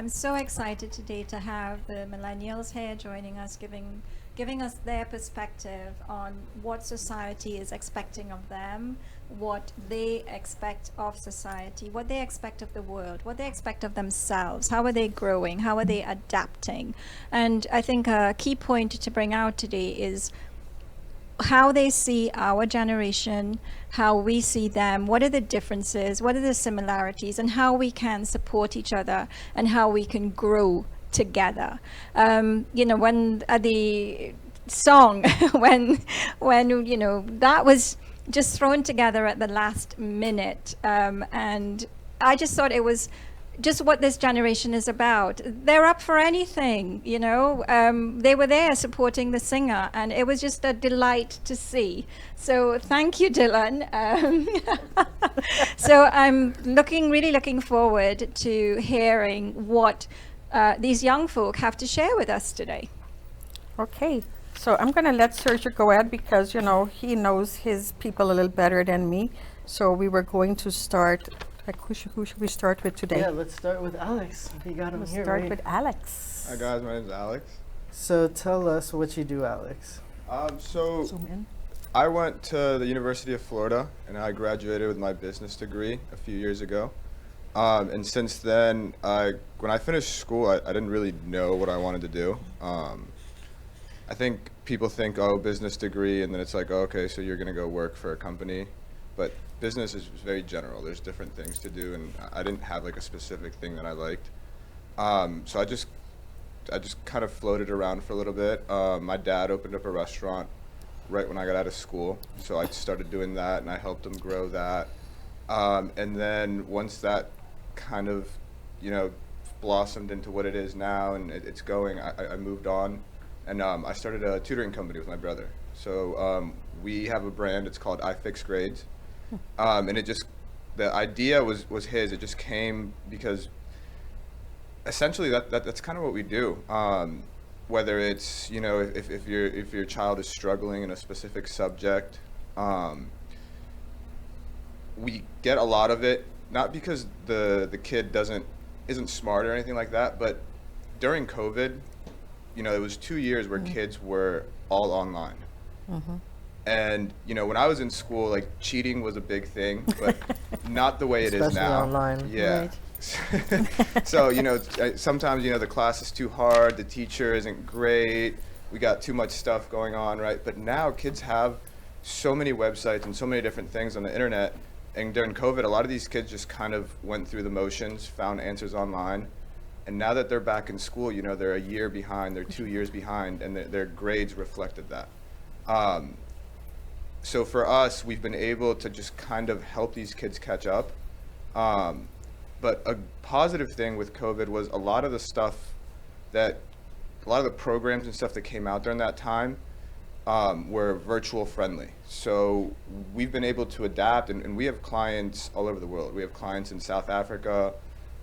I'm so excited today to have the millennials here joining us, giving us their perspective on what society is expecting of them, what they expect of society, what they expect of the world, what they expect of themselves, how are they growing, how are they adapting. And I think a key point to bring out today is how they see our generation, how we see them, what are the differences, what are the similarities, and how we can support each other and how we can grow together. When the song, when that was just thrown together at the last minute, and I just thought it was just what this generation is about. They're up for anything, they were there supporting the singer, and it was just a delight to see. So thank you, Dylan. So I'm really looking forward to hearing what these young folk have to share with us today. Okay, so I'm going to let Sergio go ahead because, he knows his people a little better than me. So we were going to start. Who should we start with today? Yeah, let's start with Alex. You got him Let's here. start right? with Alex. Hi guys, my name is Alex. So tell us what you do, Alex. So Zoom in. I went to the University of Florida and I graduated with my business degree a few years ago. And since then, when I finished school, I didn't really know what I wanted to do. I think people think, oh, business degree, and then it's like, oh, okay, so you're gonna go work for a company. But business is very general. There's different things to do, and I didn't have like a specific thing that I liked. So I just kind of floated around for a little bit. My dad opened up a restaurant right when I got out of school, so I started doing that, and I helped him grow that. And then once that kind of, blossomed into what it is now, and it's going, I moved on, and I started a tutoring company with my brother. So we have a brand. It's called I Fix Grades. And the idea was his. It just came because essentially that's kind of what we do. Whether it's, if your child is struggling in a specific subject, we get a lot of it, not because the kid isn't smart or anything like that, but during COVID, it was 2 years where kids were all online. Mm-hmm. And, when I was in school, like, cheating was a big thing, but not the way it is Especially now. online. Yeah. Right. So, sometimes, the class is too hard, the teacher isn't great, we got too much stuff going on, right? But now kids have so many websites and so many different things on the internet. And during COVID, a lot of these kids just kind of went through the motions, found answers online. And now that they're back in school, they're a year behind, they're 2 years behind, and their grades reflected that. So for us, we've been able to just kind of help these kids catch up. But a positive thing with COVID was a lot of the programs and stuff that came out during that time were virtual friendly. So we've been able to adapt, and we have clients all over the world. We have clients in South Africa,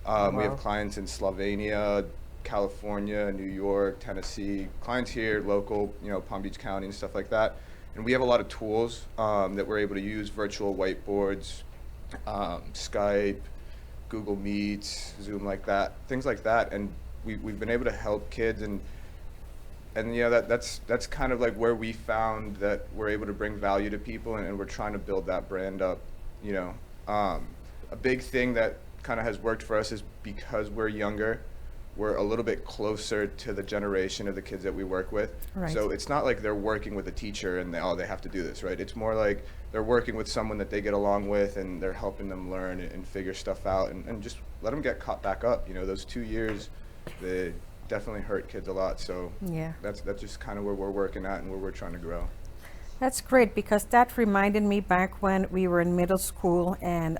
we have clients in Slovenia, California, New York, Tennessee, clients here, local, Palm Beach County and stuff like that. And we have a lot of tools that we're able to use, virtual whiteboards, Skype, Google Meets, Zoom, like that, things like that. And we've been able to help kids, and that's kind of like where we found that we're able to bring value to people, and we're trying to build that brand up. A big thing that kind of has worked for us is because we're younger, we're a little bit closer to the generation of the kids that we work with. Right. So it's not like they're working with a teacher and they have to do this, right? It's more like they're working with someone that they get along with, and they're helping them learn and figure stuff out, and just let them get caught back up. Those 2 years, they definitely hurt kids a lot. So Yeah. that's just kind of where we're working at and where we're trying to grow. That's great because that reminded me back when we were in middle school, and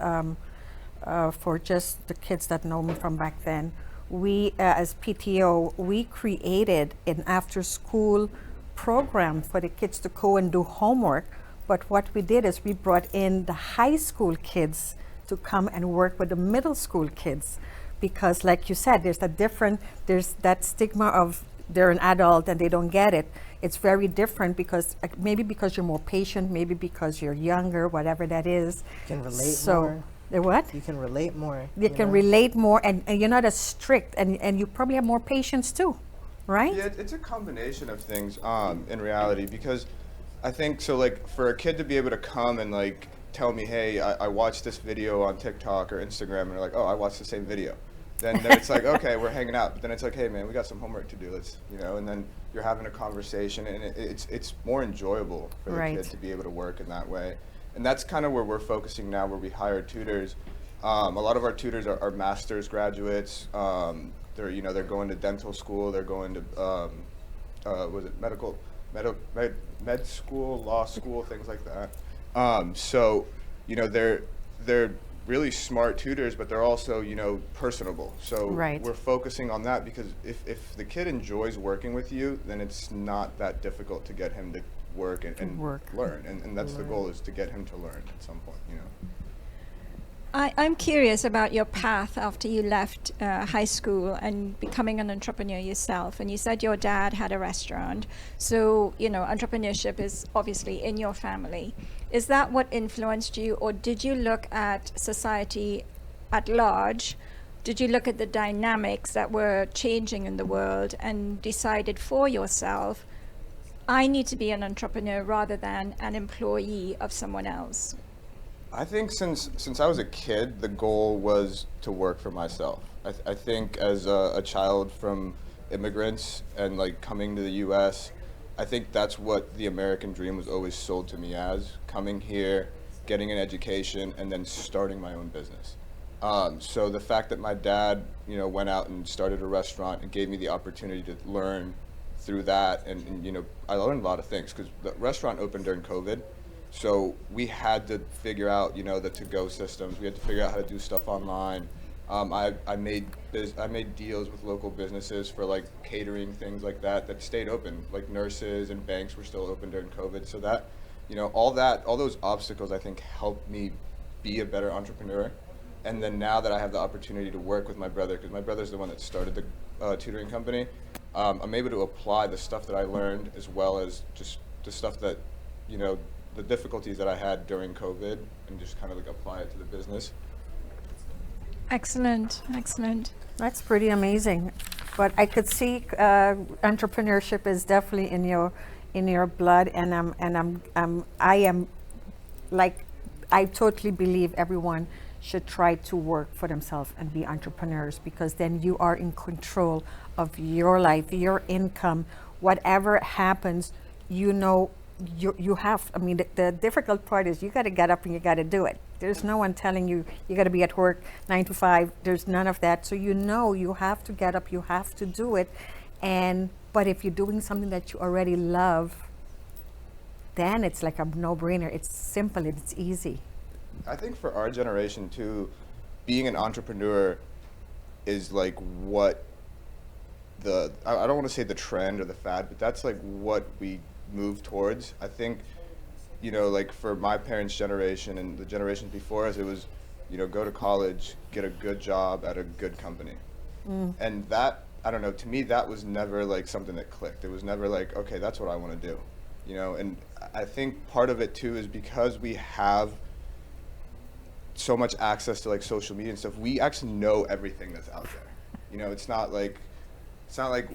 for just the kids that know me from back then, we as PTO, we created an after-school program for the kids to go and do homework. But what we did is we brought in the high school kids to come and work with the middle school kids, because like you said, there's that stigma of they're an adult and they don't get it. It's very different because maybe because you're more patient, maybe because you're younger, whatever that is. Can relate So more. The what? You can relate more. You can know? relate more, and you're not as strict, and you probably have more patience too, right? Yeah, it's a combination of things in reality, because I think so, like, for a kid to be able to come and like tell me, hey, I watched this video on TikTok or Instagram, and they're like, oh, I watched the same video. Then it's like, okay, we're hanging out. But then it's like, hey, man, we got some homework to do. Let's, and then you're having a conversation, and it's more enjoyable for the kid to be able to work in that way. And that's kind of where we're focusing now, where we hire tutors. A lot of our tutors are master's graduates. They're going to dental school. They're going to med school, law school, things like that. So they're really smart tutors, but they're also personable. So we're focusing on that, because if the kid enjoys working with you, then it's not that difficult to get him to work and learn, and that's the goal, is to get him to learn at some point. I'm curious about your path after you left high school and becoming an entrepreneur yourself. And you said your dad had a restaurant, so entrepreneurship is obviously in your family. Is that what influenced you, or did you look at society at large? Did you look at the dynamics that were changing in the world and decided for yourself, I need to be an entrepreneur rather than an employee of someone else? I think since I was a kid, the goal was to work for myself. I think as a child from immigrants and like coming to the U.S., I think that's what the American dream was always sold to me as: coming here, getting an education, and then starting my own business. So the fact that my dad, went out and started a restaurant and gave me the opportunity to learn through that, and I learned a lot of things, because the restaurant opened during COVID. So we had to figure out, the to-go systems. We had to figure out how to do stuff online. I made deals with local businesses for like catering, things like that stayed open. Like nurses and banks were still open during COVID. So that, all those obstacles, I think, helped me be a better entrepreneur. And then now that I have the opportunity to work with my brother, because my brother's the one that started the tutoring company, I'm able to apply the stuff that I learned, as well as just the stuff that, the difficulties that I had during COVID, and just kind of like apply it to the business. Excellent. That's pretty amazing. But I could see entrepreneurship is definitely in your blood, and I totally believe everyone should try to work for themselves and be entrepreneurs, because then you are in control of your life, your income. Whatever happens, you have, the difficult part is you got to get up and you got to do it. There's no one telling you got to be at work 9 to 5. There's none of that. So you have to get up, you have to do it. But if you're doing something that you already love, then it's like a no-brainer. It's simple, it's easy. I think for our generation too, being an entrepreneur is like what I don't want to say the trend or the fad, but that's like what we move towards. I think, like for my parents' generation and the generations before us, it was, go to college, get a good job at a good company. And that, I don't know, to me, that was never like something that clicked. It was never like, okay, that's what I want to do, and I think part of it too is because we have so much access to like social media and stuff, we actually know everything that's out there. It's not like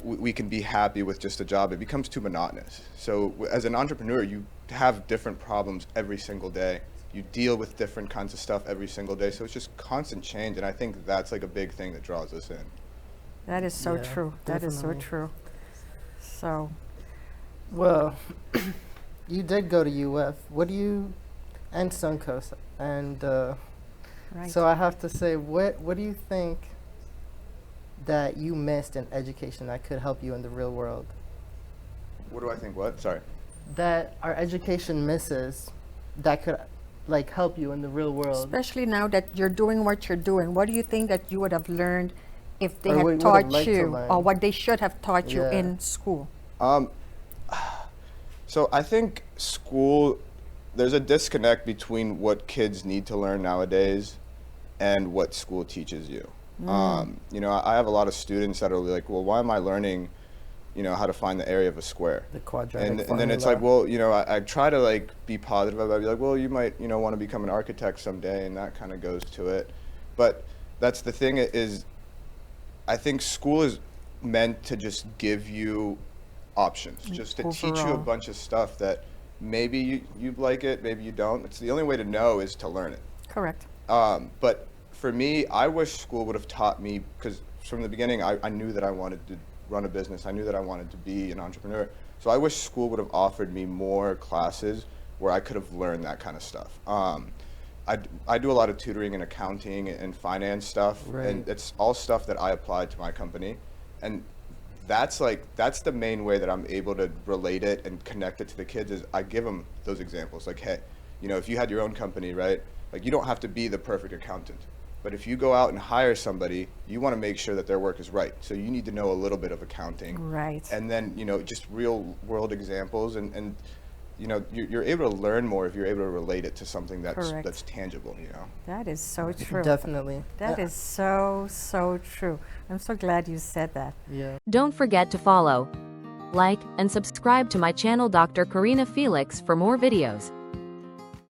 we can be happy with just a job. It becomes too monotonous. So as an entrepreneur, you have different problems every single day. You deal with different kinds of stuff every single day. So it's just constant change. And I think that's like a big thing that draws us in. That is so true. That is so true. So. Well, you did go to UF. And Suncoast. And so I have to say, what do you think that you missed in education that could help you in the real world? What do I think? What? Sorry. That our education misses that could like help you in the real world. Especially now that you're doing what you're doing. What do you think that you would have learned if they Or had taught liked to you, learn. or what they should have taught you in school? So I think school, there's a disconnect between what kids need to learn nowadays and what school teaches you. I have a lot of students that are like, well, why am I learning how to find the area of a square. The quadratic And then it's like, well, I try to like be positive about it. I'd be like, well, you might, want to become an architect someday, and that kind of goes to it. But that's the thing is, I think school is meant to just give you options, just to teach you a Overall. bunch of stuff that maybe you like it, maybe you don't. It's the only way to know is to learn it. Correct. But for me, I wish school would have taught me, because from the beginning, I knew that I wanted to run a business. I knew that I wanted to be an entrepreneur. So I wish school would have offered me more classes where I could have learned that kind of stuff. I do a lot of tutoring and accounting and finance stuff, Right. and it's all stuff that I applied to my company. And that's the main way that I'm able to relate it and connect it to the kids, is I give them those examples. Like, hey, if you had your own company, right? Like, you don't have to be the perfect accountant. But if you go out and hire somebody, you want to make sure that their work is right. So you need to know a little bit of accounting. Right. And then, just real world examples. And you're able to learn more if you're able to relate it to something Correct. that's tangible, That is so true. Definitely. That is so, so true. I'm so glad you said that. Yeah. Don't forget to follow, like, and subscribe to my channel Dr. Karina Felix for more videos.